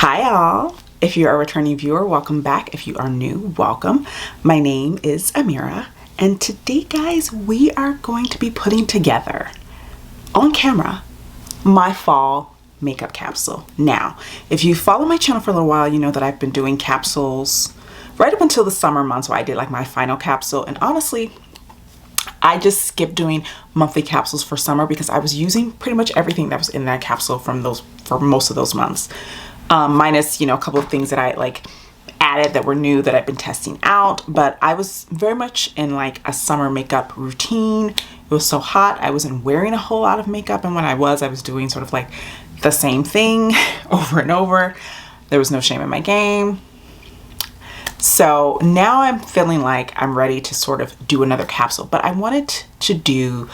Hi all. If you're a returning viewer, welcome back. If you are new, welcome. My name is Amira, and today guys, we are going to be putting together on camera my fall makeup capsule. Now, if you follow my channel for a little while, you know that I've been doing capsules right up until the summer months where I did like my final capsule, and honestly, I just skipped doing monthly capsules for summer because I was using pretty much everything that was in that capsule for most of those months. Minus, a couple of things that I like added that were new that I've been testing out, but I was very much in like a summer makeup routine. It was so hot, I wasn't wearing a whole lot of makeup, and when I was doing sort of like the same thing over and over. There was no shame in my game. So now I'm feeling like I'm ready to sort of do another capsule, but I wanted to do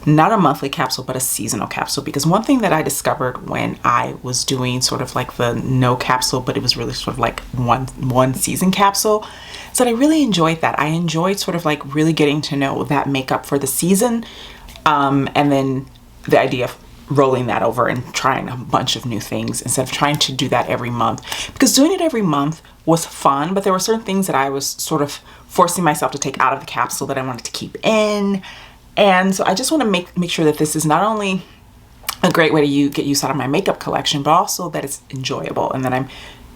not a monthly capsule, but a seasonal capsule, because one thing that I discovered when I was doing sort of like the no capsule, but it was really sort of like one season capsule, is that I really enjoyed that. I enjoyed sort of like really getting to know that makeup for the season, and then the idea of rolling that over and trying a bunch of new things instead of trying to do that every month, because doing it every month was fun, but there were certain things that I was sort of forcing myself to take out of the capsule that I wanted to keep in. And so I just want to make sure that this is not only a great way to get use out of my makeup collection, but also that it's enjoyable and that I'm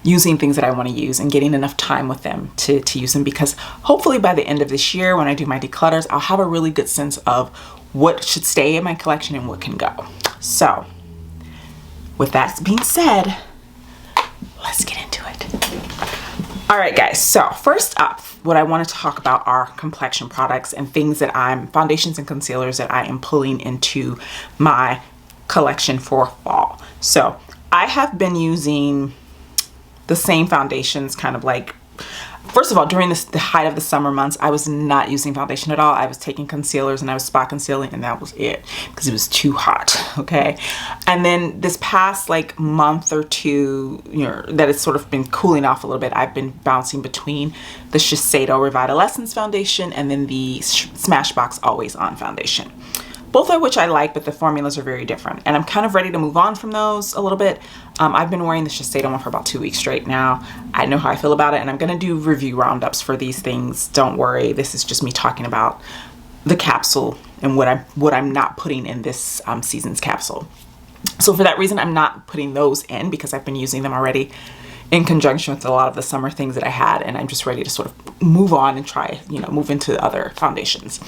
using things that I want to use and getting enough time with them to use them, because hopefully by the end of this year, when I do my declutters, I'll have a really good sense of what should stay in my collection and what can go. So with that being said, let's get into it. All right, guys. So first up, what I want to talk about are complexion products and things that foundations and concealers that I am pulling into my collection for fall. So I have been using the same foundations kind of like, first of all, during the height of the summer months, I was not using foundation at all. I was taking concealers and I was spot concealing, and that was it because it was too hot, okay? And then this past like month or two, that it's sort of been cooling off a little bit, I've been bouncing between the Shiseido Revitaliscence foundation and then the Smashbox Always On foundation. Both of which I like, but the formulas are very different. And I'm kind of ready to move on from those a little bit. I've been wearing the Shiseido one for about 2 weeks straight now. I know how I feel about it, and I'm gonna do review roundups for these things. Don't worry, this is just me talking about the capsule and what I'm not putting in this season's capsule. So for that reason, I'm not putting those in because I've been using them already in conjunction with a lot of the summer things that I had, and I'm just ready to sort of move on and try, move into other foundations.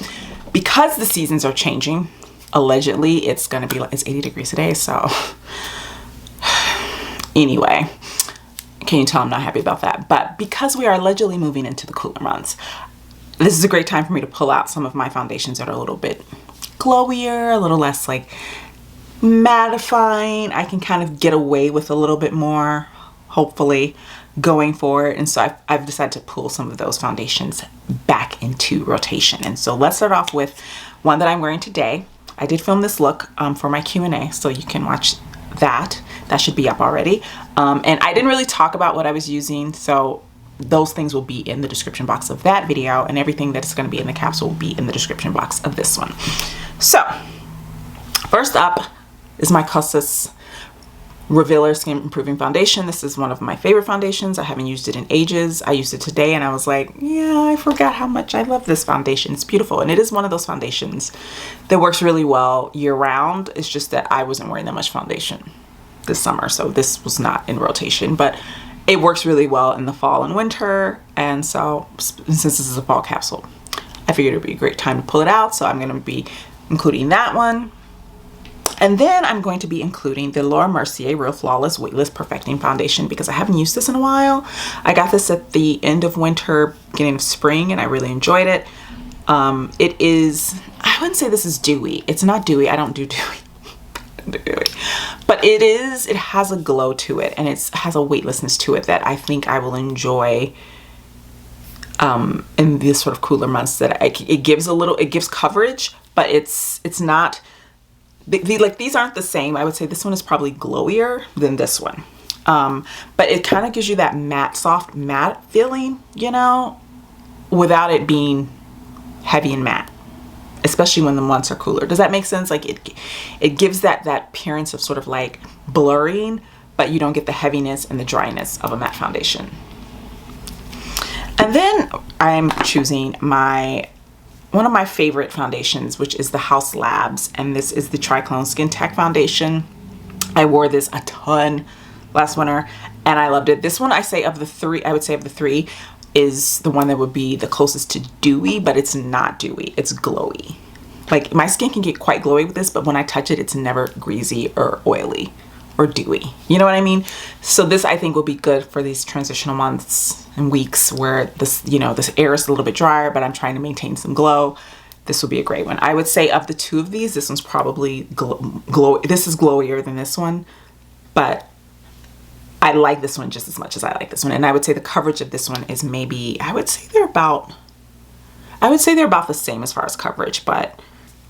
Because the seasons are changing, allegedly it's gonna be like, it's 80 degrees today, so anyway, can you tell I'm not happy about that? But because we are allegedly moving into the cooler months, this is a great time for me to pull out some of my foundations that are a little bit glowier, a little less like mattifying. I can kind of get away with a little bit more, hopefully, going forward. And so I've decided to pull some of those foundations back into rotation. And so let's start off with one that I'm wearing today. I did film this look for my Q&A, so you can watch that. That should be up already. And I didn't really talk about what I was using, so those things will be in the description box of that video, and everything that's going to be in the capsule will be in the description box of this one. So first up is my Kosas Revealer Skin Improving Foundation. This is one of my favorite foundations. I haven't used it in ages. I used it today and I was like, yeah, I forgot how much I love this foundation. It's beautiful. And it is one of those foundations that works really well year round. It's just that I wasn't wearing that much foundation this summer, so this was not in rotation, but it works really well in the fall and winter. And so since this is a fall capsule, I figured it would be a great time to pull it out. So I'm going to be including that one. And then I'm going to be including the Laura Mercier Real Flawless Weightless Perfecting Foundation because I haven't used this in a while. I got this at the end of winter, beginning of spring, and I really enjoyed it. It is, I wouldn't say this is dewy. It's not dewy. I don't do dewy. But it has a glow to it, and it has a weightlessness to it that I think I will enjoy in these sort of cooler months. That it gives coverage, but it's not, like these aren't the same. I would say this one is probably glowier than this one. But it kind of gives you that matte, soft matte feeling, without it being heavy and matte, especially when the months are cooler. Does that make sense? Like it gives that appearance of sort of like blurring, but you don't get the heaviness and the dryness of a matte foundation. And then I'm choosing one of my favorite foundations, which is the Haus Labs, and this is the Triclone Skin Tech Foundation. I wore this a ton last winter and I loved it. This one, I would say of the three, is the one that would be the closest to dewy, but it's not dewy, it's glowy. Like, my skin can get quite glowy with this, but when I touch it, it's never greasy or oily or dewy. You know what I mean? So this, I think, will be good for these transitional months and weeks where this, you know, this air is a little bit drier, but I'm trying to maintain some glow. This will be a great one. I would say of the two of these, this one's probably this is glowier than this one, but I like this one just as much as I like this one. And I would say the coverage of this one is maybe, I would say they're about the same as far as coverage, but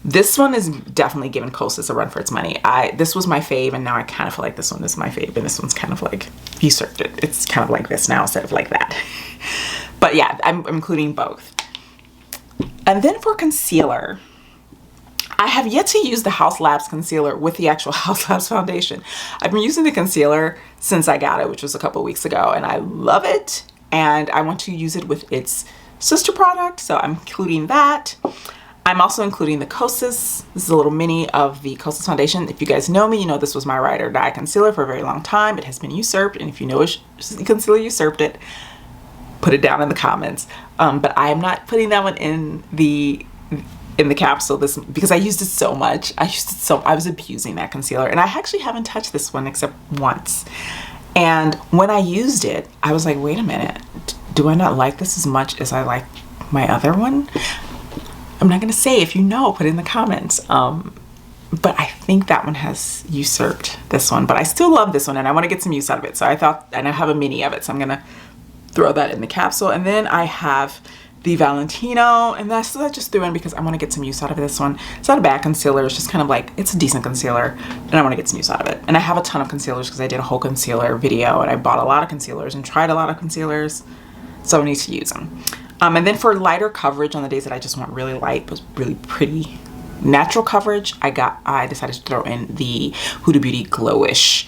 this one is definitely giving Kosas a run for its money. This was my fave, and now I kind of feel like this one is my fave, and this one's kind of like usurped it. It's kind of like this now instead of like that. But yeah, I'm including both. And then for concealer, I have yet to use the Haus Labs concealer with the actual Haus Labs foundation. I've been using the concealer since I got it, which was a couple weeks ago, and I love it. And I want to use it with its sister product, so I'm including that. I'm also including the Kosas. This is a little mini of the Kosas foundation. If you guys know me, you know this was my ride or die concealer for a very long time. It has been usurped, and if you know which concealer usurped it, put it down in the comments. But I am not putting that one in the capsule because I used it so much. I was abusing that concealer, and I actually haven't touched this one except once. And when I used it, I was like, wait a minute, do I not like this as much as I like my other one? I'm not gonna say, if you know, put it in the comments. But I think that one has usurped this one, but I still love this one and I want to get some use out of it. So I thought, and I have a mini of it, so I'm gonna throw that in the capsule. And then I have the Valentino, and that's I just threw in because I want to get some use out of this one. It's not a bad concealer, it's just kind of like, it's a decent concealer, and I want to get some use out of it. And I have a ton of concealers because I did a whole concealer video and I bought a lot of concealers and tried a lot of concealers, so I need to use them. And then for lighter coverage on the days that I just want really light but really pretty natural coverage, I decided to throw in the Huda Beauty Glowish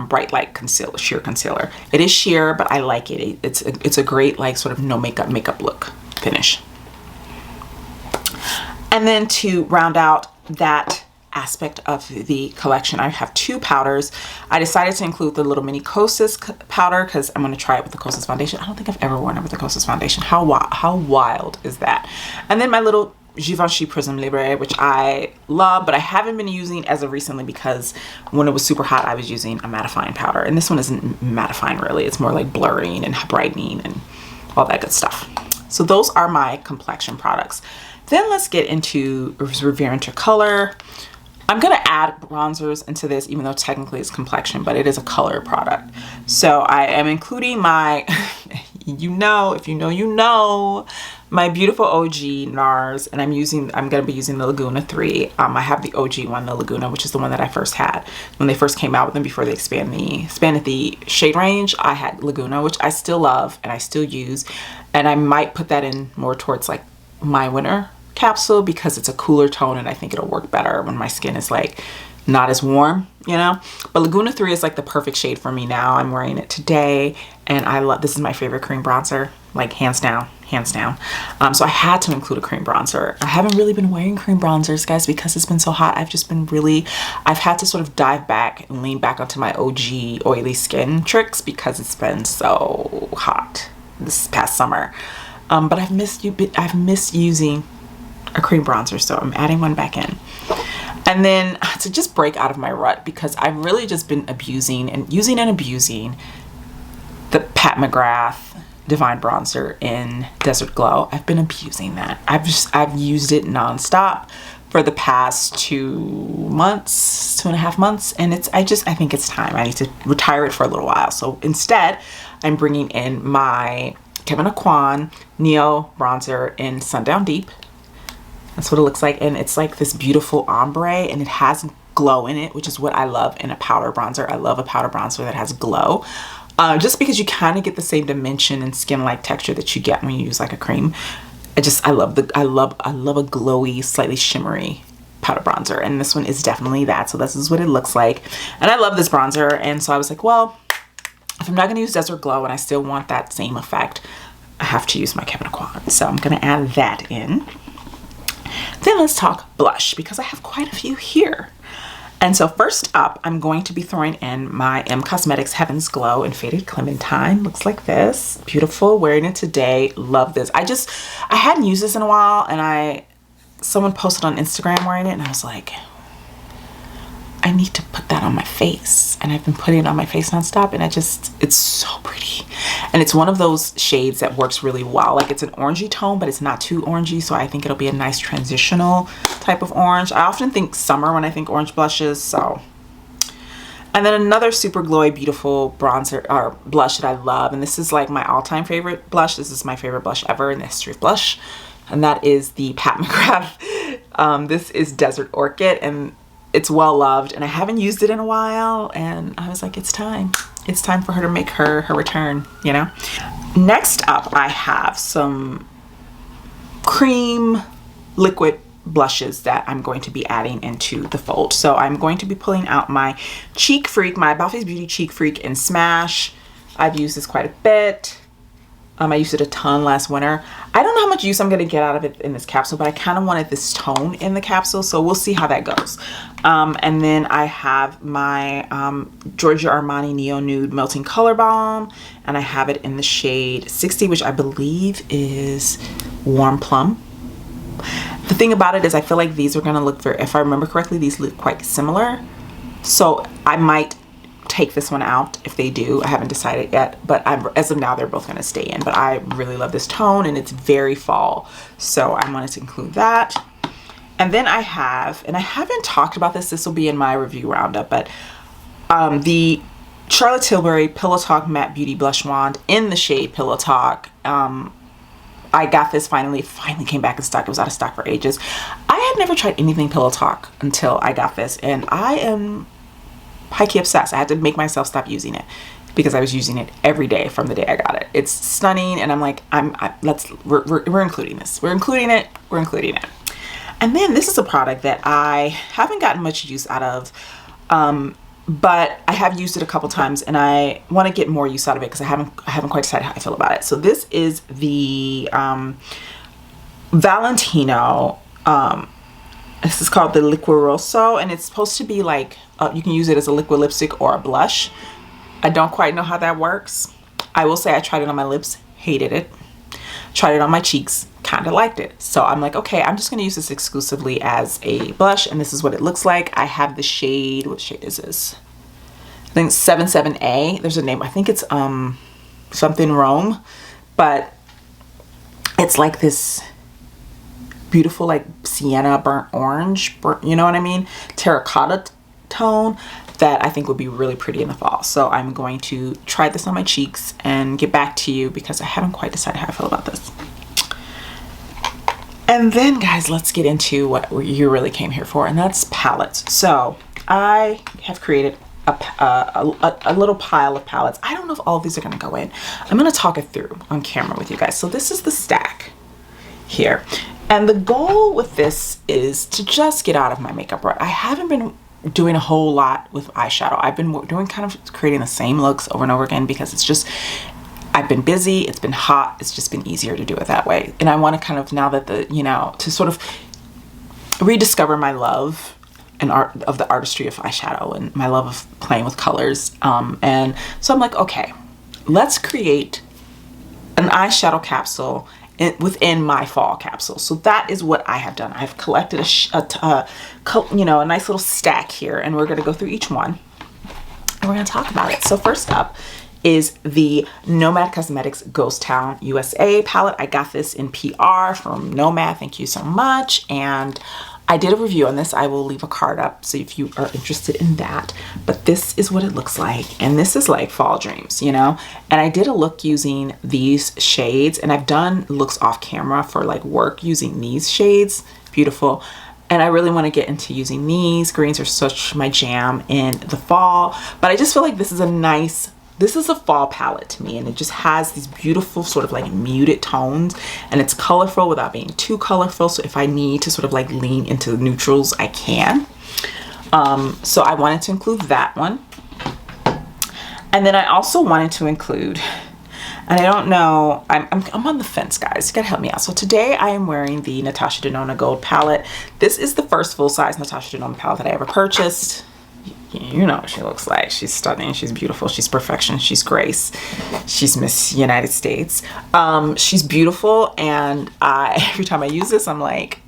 Bright Light Concealer, Sheer Concealer. It is sheer, but I like it. It's a great, like, sort of no makeup look finish. And then to round out that aspect of the collection, I have two powders. I decided to include the little mini Kosas powder because I'm going to try it with the Kosas foundation. I don't think I've ever worn it with the Kosas foundation. How wild is that? And then my little Givenchy Prism Libre, which I love, but I haven't been using as of recently because when it was super hot, I was using a mattifying powder. And this one isn't mattifying really. It's more like blurring and brightening and all that good stuff. So those are my complexion products. Then let's get into Revere Color. I'm gonna add bronzers into this, even though technically it's complexion, but it is a color product. So I am including my, you know, if you know, you know, my beautiful OG NARS, and I'm gonna be using the Laguna 3. I have the OG one, the Laguna, which is the one that I first had when they first came out with them before they expanded the shade range. I had Laguna, which I still love and I still use, and I might put that in more towards like my winter capsule because it's a cooler tone and I think it'll work better when my skin is like not as warm, you know. But Laguna 3 is like the perfect shade for me now. I'm wearing it today and I love, this is my favorite cream bronzer, like hands down. So I had to include a cream bronzer. I haven't really been wearing cream bronzers, guys, because it's been so hot. I've had to sort of dive back and lean back onto my OG oily skin tricks because it's been so hot this past summer. But I've missed using a cream bronzer, so I'm adding one back in. And then to just break out of my rut, because I've really just been abusing the Pat McGrath Divine Bronzer in Desert Glow. I've been abusing that. I've used it nonstop for the past 2.5 months, and I think it's time. I need to retire it for a little while. So instead, I'm bringing in my Kevyn Aucoin Neo Bronzer in Sundown Deep. That's what it looks like, and it's like this beautiful ombre, and it has glow in it, which is what I love in a powder bronzer. I love a powder bronzer that has glow, just because you kind of get the same dimension and skin-like texture that you get when you use like a cream. I love a glowy, slightly shimmery powder bronzer, and this one is definitely that. So this is what it looks like, and I love this bronzer. And so I was like, well, if I'm not going to use Desert Glow and I still want that same effect, I have to use my Kevyn Aucoin. So I'm going to add that in. Then let's talk blush, because I have quite a few here. And so first up, I'm going to be throwing in my M Cosmetics Heaven's Glow in Faded Clementine. Looks like this. Beautiful. Wearing it today. Love this. I hadn't used this in a while, and someone posted on Instagram wearing it, and I was like, I need to put that on my face. And I've been putting it on my face nonstop, and it's so pretty. And it's one of those shades that works really well. Like, it's an orangey tone, but it's not too orangey, so I think it'll be a nice transitional type of orange. I often think summer when I think orange blushes, so. And then another super glowy, beautiful bronzer or blush that I love, and this is like my all-time favorite blush. This is my favorite blush ever in the history of blush, and that is the Pat McGrath. This is Desert Orchid, and it's well loved, and I haven't used it in a while, and I was like, it's time. It's time for her to make her return, you know? Next up, I have some cream liquid blushes that I'm going to be adding into the fold. So I'm going to be pulling out my Cheek Freak, my About Face Beauty Cheek Freak in Smash. I've used this quite a bit. I used it a ton last winter. I don't know how much use I'm going to get out of it in this capsule, but I kind of wanted this tone in the capsule, so we'll see how that goes. And then I have my Giorgio Armani Neo Nude Melting Color Balm, and I have it in the shade 60, which I believe is Warm Plum. The thing about it is I feel like these are going to look very, if I remember correctly, these look quite similar. So I might take this one out if they do. I haven't decided yet, but as of now, they're both going to stay in. But I really love this tone, and it's very fall, so I wanted to include that. And then I have, and I haven't talked about this, this will be in my review roundup, but the Charlotte Tilbury Pillow Talk Matte Beauty Blush Wand in the shade Pillow Talk. I got this finally came back in stock. It was out of stock for ages. I had never tried anything Pillow Talk until I got this, and I am high-key obsessed. I had to make myself stop using it because I was using it every day from the day I got it. It's stunning, and I'm like, we're including this. We're including it. We're including it. And then this is a product that I haven't gotten much use out of, but I have used it a couple times, and I want to get more use out of it because I haven't quite decided how I feel about it. So this is the Valentino. This is called the Liquoroso, and it's supposed to be like, you can use it as a liquid lipstick or a blush. I don't quite know how that works. I will say I tried it on my lips, hated it. Tried it on my cheeks, kind of liked it. So I'm like, okay, I'm just going to use this exclusively as a blush, and this is what it looks like. I have the shade, what shade is this? I think it's 77A. There's a name. I think it's something Rome, but it's like this beautiful like sienna burnt orange, you know what I mean, terracotta tone that I think would be really pretty in the fall. So I'm going to try this on my cheeks and get back to you because I haven't quite decided how I feel about this. And then guys, let's get into what you really came here for, and that's palettes. So I have created a little pile of palettes. I don't know if all of these are going to go in. I'm going to talk it through on camera with you guys. So this is the stack here. And the goal with this is to just get out of my makeup rut. I haven't been doing a whole lot with eyeshadow. I've been doing kind of creating the same looks over and over again because it's just, I've been busy, it's been hot, it's just been easier to do it that way. And I want to kind of, now that to sort of rediscover my love and art of the artistry of eyeshadow and my love of playing with colors. And so I'm like, okay, let's create an eyeshadow capsule within my fall capsule. So that is what I have done. I've collected a nice little stack here, and we're going to go through each one and we're going to talk about it. So first up is the Nomad Cosmetics Ghost Town USA palette. I got this in PR from Nomad. Thank you so much. And I did a review on this. I will leave a card up so if you are interested in that. But this is what it looks like. And this is like fall dreams, you know? And I did a look using these shades, and I've done looks off camera for like work using these shades. Beautiful. And I really want to get into using these. Greens are such my jam in the fall. But I just feel like this this is a fall palette to me, and it just has these beautiful sort of like muted tones, and it's colorful without being too colorful. So if I need to sort of like lean into the neutrals, I can. So I wanted to include that one. And then I also wanted to include, and I don't know, I'm on the fence, guys. You gotta help me out. So today I am wearing the Natasha Denona Gold palette. This is the first full-size Natasha Denona palette that I ever purchased. You know what she looks like. She's stunning, she's beautiful, she's perfection, she's grace, she's Miss United States. She's beautiful, and every time I use this, I'm like,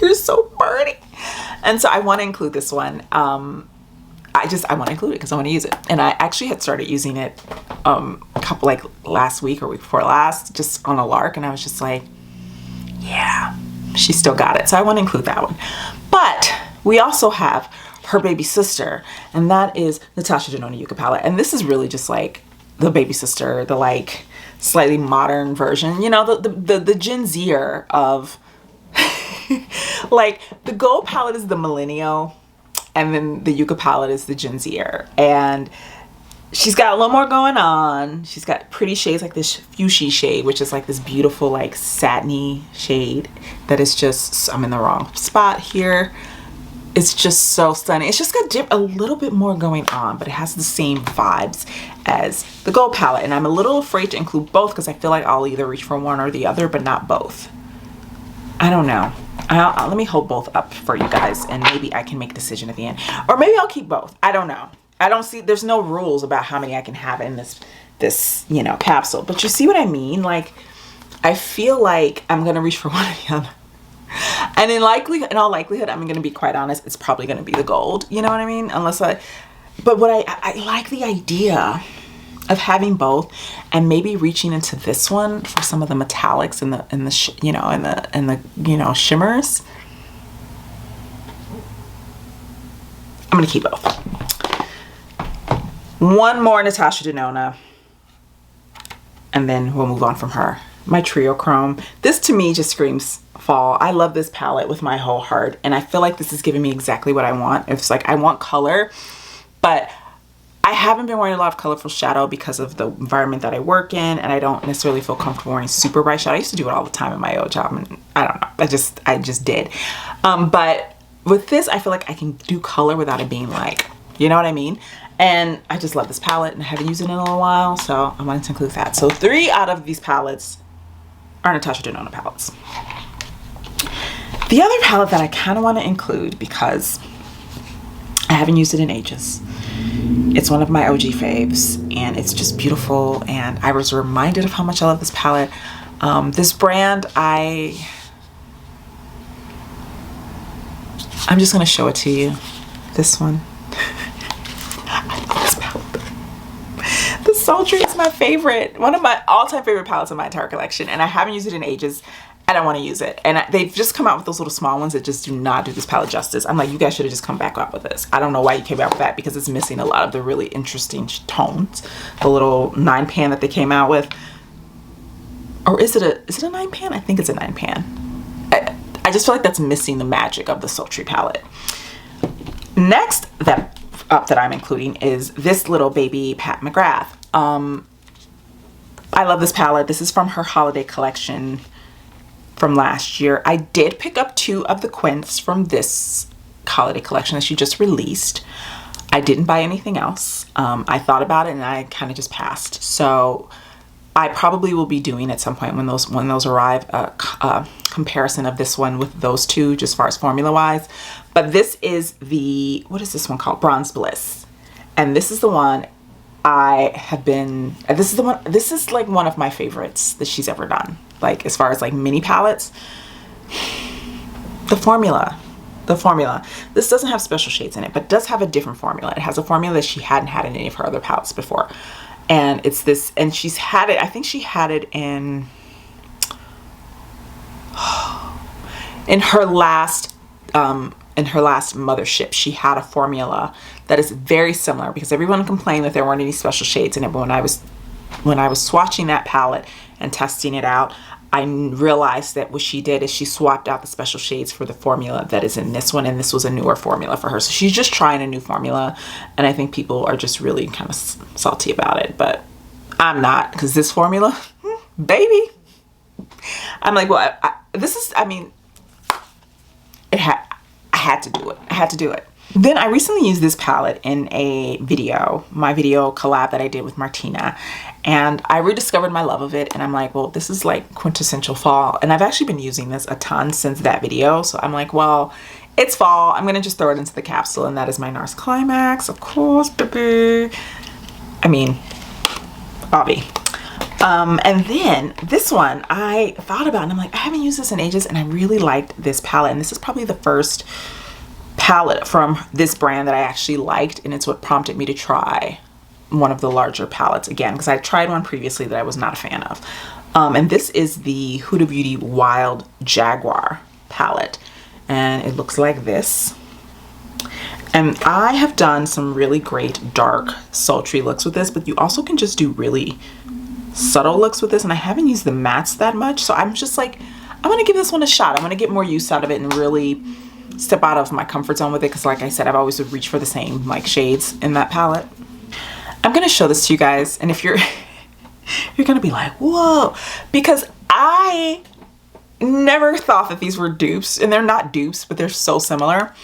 you're so pretty. And so I want to include this one. I want to include it because I want to use it. And I actually had started using it a couple, like last week or week before last, just on a lark, and I was just like, yeah, she still got it. So I want to include that one. But we also have her baby sister, and that is Natasha Denona Yucca palette. And this is really just like the baby sister, the like slightly modern version, you know, the Gen Zer of like the gold palette is the millennial, and then the Yucca palette is the Gen Zer. And she's got a little more going on. She's got pretty shades like this fuchsia shade, which is like this beautiful like satiny shade that is just, I'm in the wrong spot here. It's just so stunning. It's just got a little bit more going on, but it has the same vibes as the gold palette. And I'm a little afraid to include both because I feel like I'll either reach for one or the other, but not both. I don't know. Let me hold both up for you guys, and maybe I can make a decision at the end. Or maybe I'll keep both. I don't know. I don't see, there's no rules about how many I can have in this, you know, capsule. But you see what I mean? Like, I feel like I'm going to reach for one or the other. And in all likelihood, I'm going to be quite honest, it's probably going to be the gold. You know what I mean? But what I like the idea of having both, and maybe reaching into this one for some of the metallics and the shimmers. I'm going to keep both. One more Natasha Denona, and then we'll move on from her. My Trio Chrome. This to me just screams fall. I love this palette with my whole heart, and I feel like this is giving me exactly what I want. It's like I want color, but I haven't been wearing a lot of colorful shadow because of the environment that I work in, and I don't necessarily feel comfortable wearing super bright shadow. I used to do it all the time in my old job, and I don't know, I just did. But with this, I feel like I can do color without it being like, you know what I mean? And I just love this palette, and I haven't used it in a little while, so I wanted to include that. So 3 out of these palettes are Natasha Denona palettes. The other palette that I kind of want to include, because I haven't used it in ages, it's one of my OG faves, and it's just beautiful, and I was reminded of how much I love this palette. This brand, I'm just going to show it to you. This one. I love this palette. The Sultry is my favorite. One of my all-time favorite palettes in my entire collection, and I haven't used it in ages. And I want to use it. And they've just come out with those little small ones that just do not do this palette justice. I'm like, you guys should have just come back out with this. I don't know why you came out with that, because it's missing a lot of the really interesting tones. The little 9 pan that they came out with. Or is it a 9 pan? I think it's a 9 pan. I just feel like that's missing the magic of the Sultry palette. Next that I'm including is this little baby Pat McGrath. I love this palette. This is from her holiday collection from last year. I did pick up 2 of the quints from this holiday collection that she just released. I didn't buy anything else. I thought about it and I kind of just passed. So I probably will be doing at some point when those arrive a comparison of this one with those 2, just as far as formula wise. But this is the, what is this one called? Bronze Bliss. And this is the one this is like one of my favorites that she's ever done. Like, as far as like mini palettes, the formula. This doesn't have special shades in it, but does have a different formula. It has a formula that she hadn't had in any of her other palettes before. And it's this, and she's had it, I think she had it in her last mothership. She had a formula that is very similar, because everyone complained that there weren't any special shades in it. But when I was swatching that palette and testing it out, I realized that what she did is she swapped out the special shades for the formula that is in this one, and this was a newer formula for her. So she's just trying a new formula, and I think people are just really kind of salty about it, but I'm not, because this formula, baby, I'm like, well, I mean, I had to do it. I had to do it. Then I recently used this palette in a video, my video collab that I did with Martina, and I rediscovered my love of it, and I'm like, well, this is like quintessential fall, and I've actually been using this a ton since that video, so I'm like, well, it's fall, I'm gonna just throw it into the capsule, and that is my NARS Climax, of course, baby. I mean, Bobby. And then this one I thought about, and I'm like, I haven't used this in ages, and I really liked this palette, and this is probably the first palette from this brand that I actually liked, and it's what prompted me to try one of the larger palettes again, because I tried one previously that I was not a fan of. And this is the Huda Beauty Wild Jaguar palette, and it looks like this. And I have done some really great dark sultry looks with this, but you also can just do really subtle looks with this, and I haven't used the mattes that much, so I'm just like, I'm gonna give this one a shot. I'm gonna get more use out of it and really step out of my comfort zone with it, because like I said, I've always would reach for the same like shades in that palette. I'm gonna show this to you guys, and if you're you're gonna be like, whoa, because I never thought that these were dupes, and they're not dupes, but they're so similar.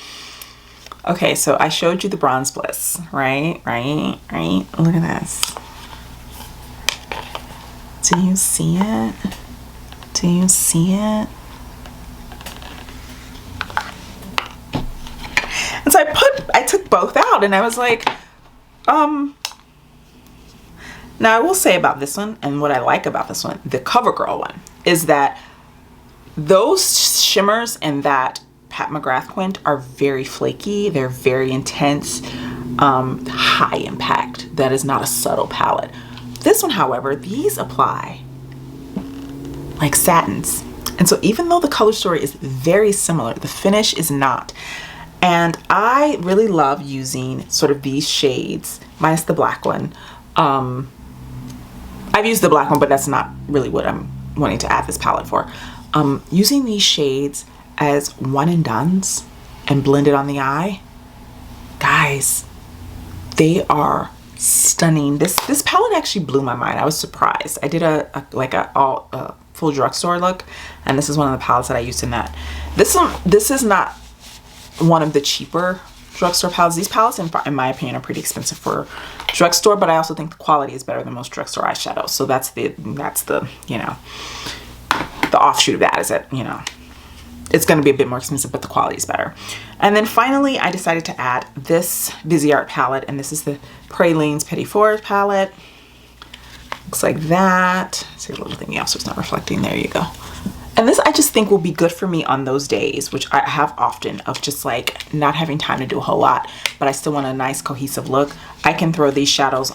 Okay, so I showed you the Bronze Bliss, right? Look at this. Do you see it? Do you see it? And so I took both out, and I was like, now I will say about this one, and what I like about this one, the CoverGirl one, is that those shimmers and that Pat McGrath Quint are very flaky. They're very intense, high impact. That is not a subtle palette. This one, however, these apply like satins. And so even though the color story is very similar, the finish is not. And I really love using sort of these shades, minus the black one. I've used the black one, but that's not really what I'm wanting to add this palette for. Using these shades as one and dones and blend it on the eye, guys, they are stunning. This palette actually blew my mind. I was surprised. I did a full drugstore look, and this is one of the palettes that I used in that. This is not one of the cheaper drugstore palettes. These palettes, in my opinion, are pretty expensive for drugstore, but I also think the quality is better than most drugstore eyeshadows. So that's the you know, the offshoot of that is that, you know, it's going to be a bit more expensive, but the quality is better. And then finally, I decided to add this Viseart palette, and this is the Pralines Petit Fours palette. Looks like that. See a little thingy else, so it's not reflecting. There you go. And this I just think will be good for me on those days, which I have often, of just like not having time to do a whole lot, but I still want a nice cohesive look. I can throw these shadows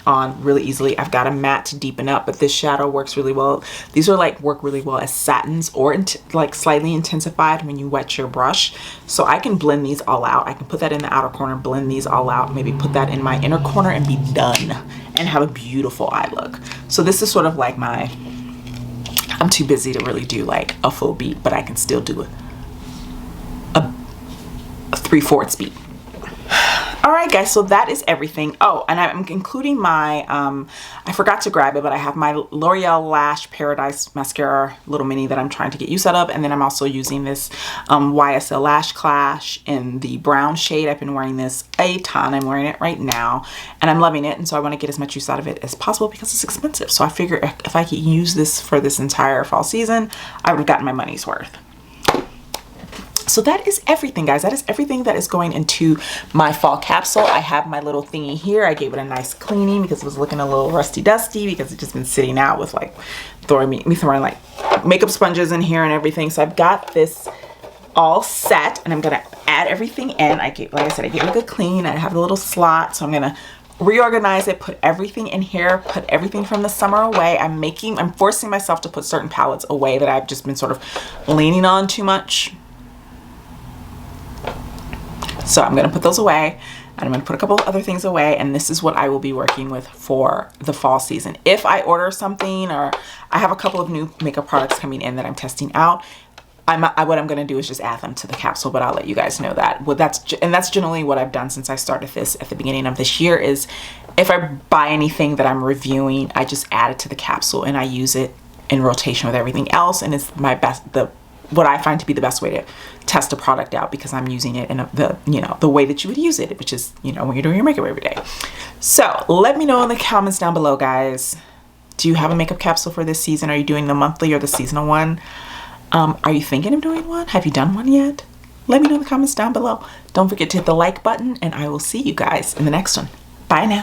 on really easily. I've got a matte to deepen up, but this shadow works really well. These are like work really well as satins, or like slightly intensified when you wet your brush. So I can blend these all out. I can put that in the outer corner, blend these all out, maybe put that in my inner corner and be done and have a beautiful eye look. So this is sort of like my, I'm too busy to really do like a full beat, but I can still do a 3/4 beat. All right, guys, so that is everything. Oh, and I'm including my, I forgot to grab it, but I have my L'Oreal Lash Paradise Mascara Little Mini that I'm trying to get use out of. And then I'm also using this YSL Lash Clash in the brown shade. I've been wearing this a ton. I'm wearing it right now, and I'm loving it. And so I want to get as much use out of it as possible because it's expensive. So I figure if I could use this for this entire fall season, I would have gotten my money's worth. So that is everything, guys. That is everything that is going into my fall capsule. I have my little thingy here. I gave it a nice cleaning because it was looking a little rusty dusty because it's just been sitting out with like throwing like makeup sponges in here and everything. So I've got this all set, and I'm gonna add everything in. Like I said, I gave it a good clean. I have a little slot, so I'm gonna reorganize it, put everything in here, put everything from the summer away. I'm forcing myself to put certain palettes away that I've just been sort of leaning on too much. So I'm gonna put those away, and I'm gonna put a couple of other things away, and this is what I will be working with for the fall season. If I order something, or I have a couple of new makeup products coming in that I'm testing out, what I'm gonna do is just add them to the capsule, but I'll let you guys know that. Well, that's generally what I've done since I started this at the beginning of this year, is if I buy anything that I'm reviewing, I just add it to the capsule and I use it in rotation with everything else, and it's my best, what I find to be the best way to test a product out, because I'm using it in the way that you would use it, which is, when you're doing your makeup every day. So let me know in the comments down below, guys. Do you have a makeup capsule for this season? Are you doing the monthly or the seasonal one? Are you thinking of doing one? Have you done one yet? Let me know in the comments down below. Don't forget to hit the like button, and I will see you guys in the next one. Bye now.